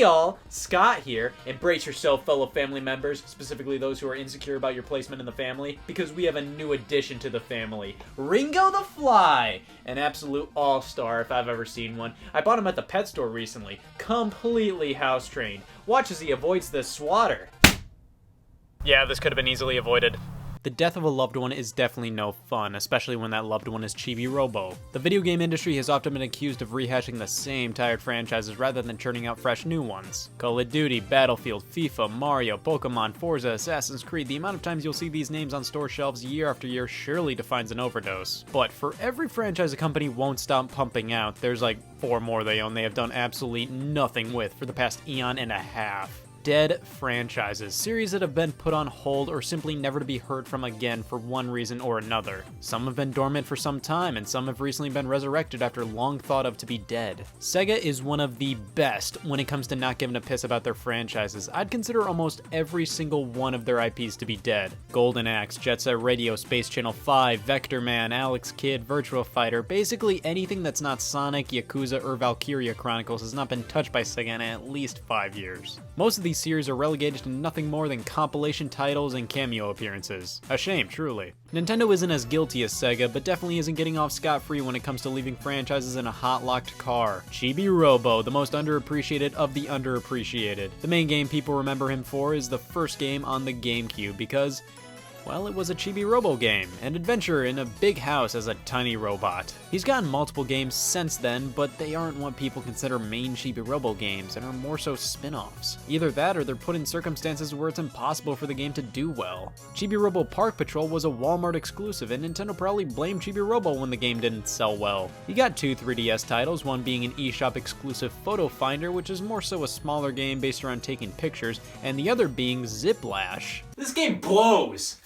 Hey all, Scott here, and brace yourself fellow family members, specifically those who are insecure about your placement in the family, because we have a new addition to the family, Ringo the Fly, an absolute all-star if I've ever seen one. I bought him at the pet store recently, completely house-trained. Watch as he avoids this swatter. Yeah, this could have been easily avoided. The death of a loved one is definitely no fun, especially when that loved one is Chibi-Robo. The video game industry has often been accused of rehashing the same tired franchises rather than churning out fresh new ones. Call of Duty, Battlefield, FIFA, Mario, Pokemon, Forza, Assassin's Creed, the amount of times you'll see these names on store shelves year after year surely defines an overdose. But for every franchise a company won't stop pumping out, there's like 4 more they own they have done absolutely nothing with for the past eon and a half. Dead franchises, series that have been put on hold or simply never to be heard from again for one reason or another. Some have been dormant for some time, and some have recently been resurrected after long thought of to be dead. Sega is one of the best when it comes to not giving a piss about their franchises. I'd consider almost every single one of their IPs to be dead. Golden Axe, Jet Set Radio, Space Channel 5, Vector Man, Alex Kidd, Virtua Fighter, basically anything that's not Sonic, Yakuza, or Valkyria Chronicles has not been touched by Sega in at least 5 years. Most of these series are relegated to nothing more than compilation titles and cameo appearances. A shame, truly. Nintendo isn't as guilty as Sega, but definitely isn't getting off scot-free when it comes to leaving franchises in a hot-locked car. Chibi-Robo, the most underappreciated of the underappreciated. The main game people remember him for is the first game on the GameCube because, well, it was a Chibi-Robo game, an adventure in a big house as a tiny robot. He's gotten multiple games since then, but they aren't what people consider main Chibi-Robo games and are more so spin-offs. Either that or they're put in circumstances where it's impossible for the game to do well. Chibi-Robo Park Patrol was a Walmart exclusive, and Nintendo probably blamed Chibi-Robo when the game didn't sell well. He got 2 3DS titles, one being an eShop exclusive Photo Finder, which is more so a smaller game based around taking pictures, and the other being Ziplash. This game blows!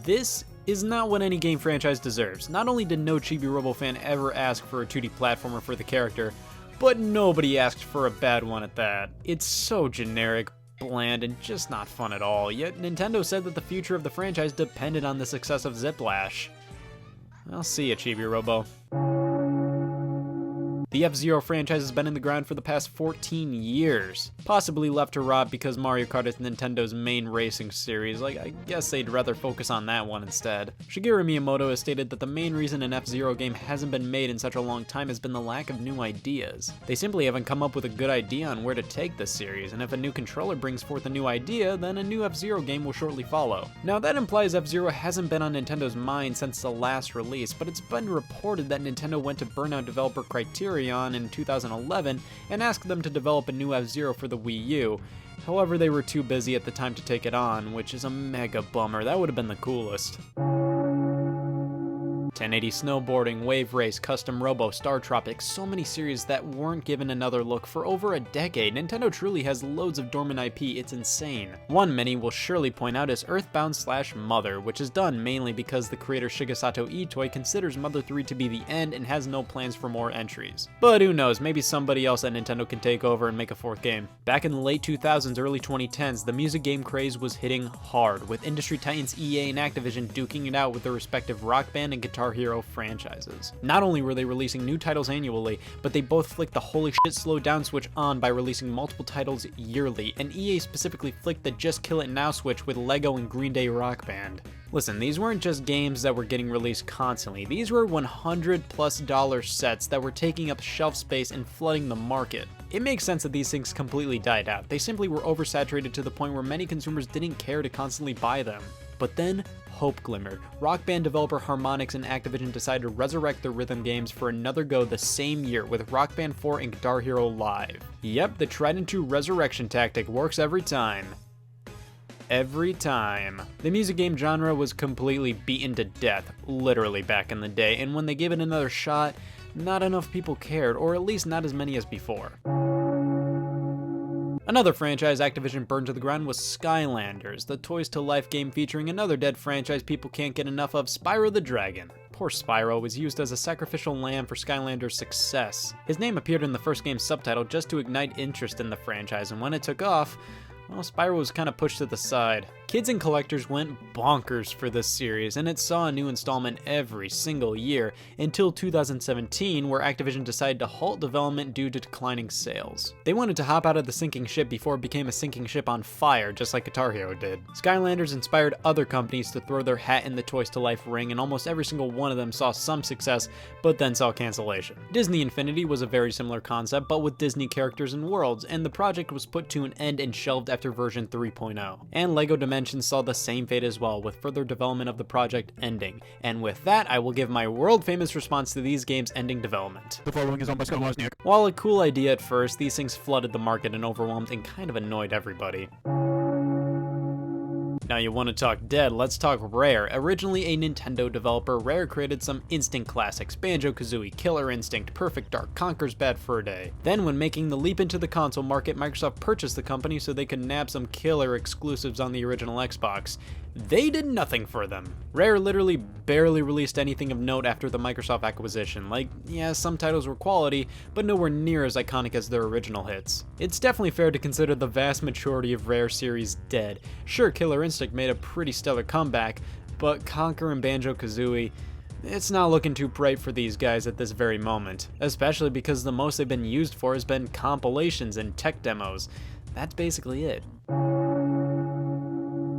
This is not what any game franchise deserves. Not only did no Chibi-Robo fan ever ask for a 2D platformer for the character, but nobody asked for a bad one at that. It's so generic, bland, and just not fun at all, yet Nintendo said that the future of the franchise depended on the success of Ziplash. I'll see ya, Chibi-Robo. The F-Zero franchise has been in the ground for the past 14 years, possibly left to rot because Mario Kart is Nintendo's main racing series. I guess they'd rather focus on that one instead. Shigeru Miyamoto has stated that the main reason an F-Zero game hasn't been made in such a long time has been the lack of new ideas. They simply haven't come up with a good idea on where to take this series, and if a new controller brings forth a new idea, then a new F-Zero game will shortly follow. Now that implies F-Zero hasn't been on Nintendo's mind since the last release, but it's been reported that Nintendo went to burnout developer Criterion in 2011 and asked them to develop a new F-Zero for the Wii U. However, they were too busy at the time to take it on, which is a mega bummer. That would have been the coolest. 1080 Snowboarding, Wave Race, Custom Robo, Star Tropics, so many series that weren't given another look for over a decade. Nintendo truly has loads of dormant IP, it's insane. One many will surely point out is Earthbound/Mother, which is done mainly because the creator Shigesato Itoi considers Mother 3 to be the end and has no plans for more entries. But who knows, maybe somebody else at Nintendo can take over and make a 4th game. Back in the late 2000s, early 2010s, the music game craze was hitting hard, with industry titans EA and Activision duking it out with their respective Rock Band and Guitar Hero franchises. Not only were they releasing new titles annually, but they both flicked the holy shit slow down switch on by releasing multiple titles yearly, and EA specifically flicked the just kill it now switch with Lego and Green Day Rock Band. Listen, these weren't just games that were getting released constantly, these were $100+ sets that were taking up shelf space and flooding the market. It makes sense that these things completely died out. They simply were oversaturated to the point where many consumers didn't care to constantly buy them. But then, hope glimmered. Rock Band developer Harmonix and Activision decided to resurrect their rhythm games for another go the same year with Rock Band 4 and Guitar Hero Live. Yep, the tried and true resurrection tactic works every time. Every time. The music game genre was completely beaten to death, literally back in the day, and when they gave it another shot, not enough people cared, or at least not as many as before. Another franchise Activision burned to the ground was Skylanders, the Toys to Life game featuring another dead franchise people can't get enough of, Spyro the Dragon. Poor Spyro was used as a sacrificial lamb for Skylanders' success. His name appeared in the first game's subtitle just to ignite interest in the franchise, and when it took off, well, Spyro was kind of pushed to the side. Kids and collectors went bonkers for this series, and it saw a new installment every single year until 2017, where Activision decided to halt development due to declining sales. They wanted to hop out of the sinking ship before it became a sinking ship on fire, just like Guitar Hero did. Skylanders inspired other companies to throw their hat in the Toys to Life ring, and almost every single one of them saw some success, but then saw cancellation. Disney Infinity was a very similar concept, but with Disney characters and worlds, and the project was put to an end and shelved after version 3.0. And LEGO Dimensions saw the same fate as well, with further development of the project ending. And with that, I will give my world-famous response to these games ending development. The following is owned by Scott Wozniak. While a cool idea at first, these things flooded the market and overwhelmed and kind of annoyed everybody. Now you want to talk dead, let's talk Rare. Originally a Nintendo developer, Rare created some instant classics: Banjo Kazooie, Killer Instinct, Perfect Dark, Conker's Bad Fur Day. Then when making the leap into the console market, Microsoft purchased the company so they could nab some killer exclusives on the original Xbox. They did nothing for them. Rare literally barely released anything of note after the Microsoft acquisition. Like, yeah, some titles were quality, but nowhere near as iconic as their original hits. It's definitely fair to consider the vast majority of Rare series dead. Sure, Killer Instinct made a pretty stellar comeback, but Conker and Banjo Kazooie, it's not looking too bright for these guys at this very moment, especially because the most they've been used for has been compilations and tech demos. That's basically it.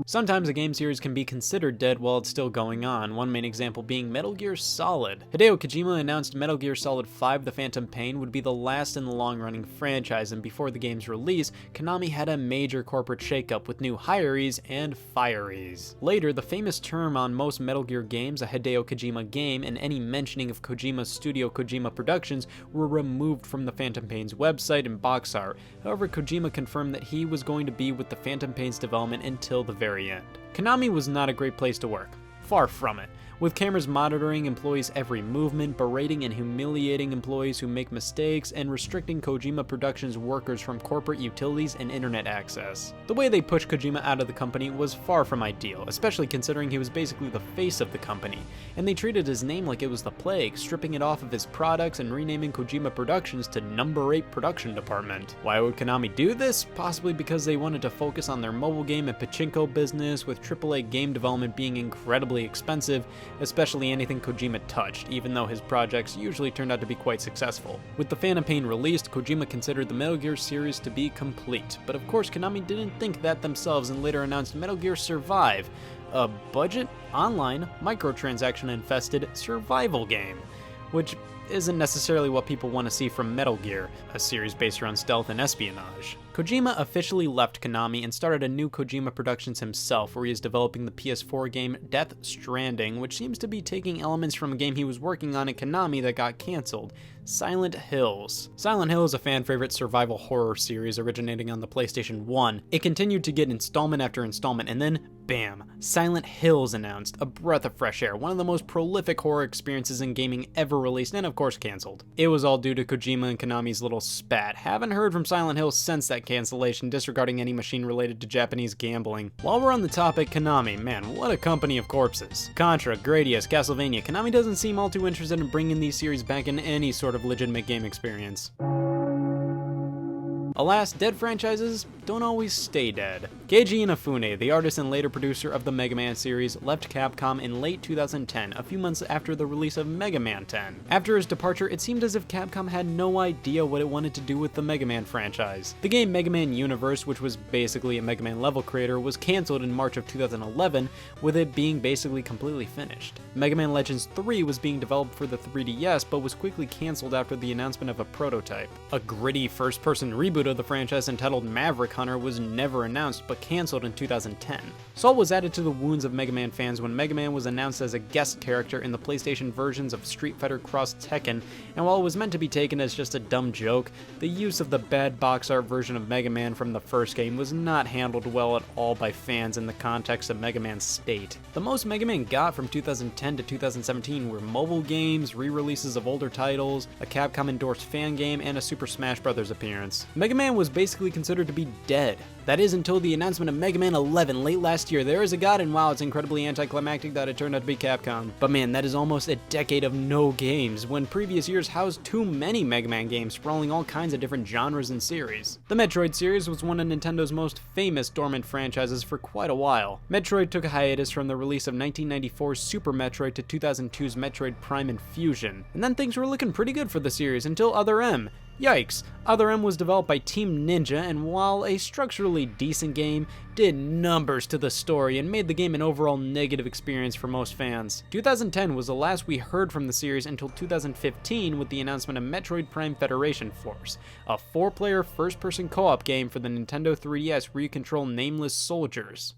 Sometimes a game series can be considered dead while it's still going on, one main example being Metal Gear Solid. Hideo Kojima announced Metal Gear Solid 5: The Phantom Pain would be the last in the long-running franchise, and before the game's release, Konami had a major corporate shakeup with new hirees and firees. Later, the famous term on most Metal Gear games, a Hideo Kojima game, and any mentioning of Kojima's studio Kojima Productions were removed from the Phantom Pain's website and box art. However, Kojima confirmed that he was going to be with the Phantom Pain's development until the very end. Konami was not a great place to work. Far from it. With cameras monitoring employees' every movement, berating and humiliating employees who make mistakes, and restricting Kojima Productions workers from corporate utilities and internet access. The way they pushed Kojima out of the company was far from ideal, especially considering he was basically the face of the company, and they treated his name like it was the plague, stripping it off of his products and renaming Kojima Productions to Number 8 Production Department. Why would Konami do this? Possibly because they wanted to focus on their mobile game and pachinko business, with AAA game development being incredibly expensive, especially anything Kojima touched, even though his projects usually turned out to be quite successful. With The Phantom Pain released, Kojima considered the Metal Gear series to be complete, but of course Konami didn't think that themselves and later announced Metal Gear Survive, a budget, online, microtransaction-infested survival game, which isn't necessarily what people want to see from Metal Gear, a series based around stealth and espionage. Kojima officially left Konami and started a new Kojima Productions himself, where he is developing the PS4 game Death Stranding, which seems to be taking elements from a game he was working on at Konami that got cancelled, Silent Hills. Silent Hill is a fan favorite survival horror series originating on the PlayStation 1. It continued to get installment after installment, and then bam, Silent Hills announced, a breath of fresh air, one of the most prolific horror experiences in gaming ever released, and of course cancelled. It was all due to Kojima and Konami's little spat. Haven't heard from Silent Hill since that cancellation, disregarding any machine related to Japanese gambling. While we're on the topic, Konami, man, what a company of corpses. Contra, Gradius, Castlevania, Konami doesn't seem all too interested in bringing these series back in any sort of legitimate game experience. Alas, dead franchises don't always stay dead. Keiji Inafune, the artist and later producer of the Mega Man series, left Capcom in late 2010, a few months after the release of Mega Man 10. After his departure, it seemed as if Capcom had no idea what it wanted to do with the Mega Man franchise. The game Mega Man Universe, which was basically a Mega Man level creator, was cancelled in March of 2011, with it being basically completely finished. Mega Man Legends 3 was being developed for the 3DS, but was quickly cancelled after the announcement of a prototype. A gritty first-person reboot of the franchise entitled Maverick Hunter was never announced, but cancelled in 2010. Salt was added to the wounds of Mega Man fans when Mega Man was announced as a guest character in the PlayStation versions of Street Fighter Cross Tekken, and while it was meant to be taken as just a dumb joke, the use of the bad box art version of Mega Man from the first game was not handled well at all by fans in the context of Mega Man's state. The most Mega Man got from 2010 to 2017 were mobile games, re-releases of older titles, a Capcom-endorsed fan game, and a Super Smash Bros. Appearance. Mega Man was basically considered to be dead. That is until the announcement of Mega Man 11 late last year. There is a god, and wow, it's incredibly anticlimactic that it turned out to be Capcom. But man, that is almost a decade of no games, when previous years housed too many Mega Man games sprawling all kinds of different genres and series. The Metroid series was one of Nintendo's most famous dormant franchises for quite a while. Metroid took a hiatus from the release of 1994's Super Metroid to 2002's Metroid Prime and Fusion, and then things were looking pretty good for the series until Other M. Yikes! Other M was developed by Team Ninja, and while a structurally decent game, did numbers to the story and made the game an overall negative experience for most fans. 2010 was the last we heard from the series until 2015 with the announcement of Metroid Prime Federation Force, a 4-player first-person co-op game for the Nintendo 3DS where you control nameless soldiers.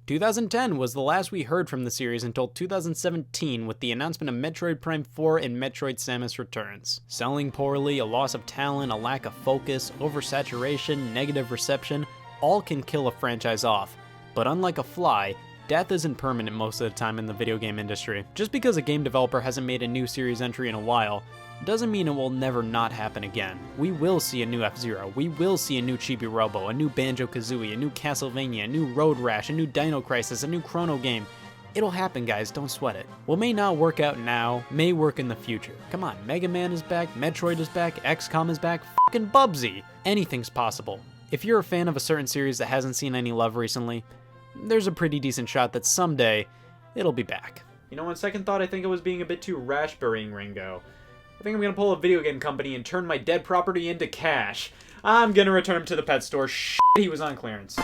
2010 was the last we heard from the series until 2017 with the announcement of Metroid Prime 4 and Metroid Samus Returns. Selling poorly, a loss of talent, a lack of focus, oversaturation, negative reception, all can kill a franchise off. But unlike a fly, death isn't permanent most of the time in the video game industry. Just because a game developer hasn't made a new series entry in a while, doesn't mean it will never not happen again. We will see a new F-Zero, we will see a new Chibi-Robo, a new Banjo Kazooie, a new Castlevania, a new Road Rash, a new Dino Crisis, a new Chrono game. It'll happen, guys, don't sweat it. What may not work out now, may work in the future. Come on, Mega Man is back, Metroid is back, XCOM is back, fucking Bubsy! Anything's possible. If you're a fan of a certain series that hasn't seen any love recently, there's a pretty decent shot that someday, it'll be back. You know, on second thought, I think I was being a bit too rash burying Ringo. I think I'm gonna pull a video game company and turn my dead property into cash. I'm gonna return him to the pet store. Shit, he was on clearance.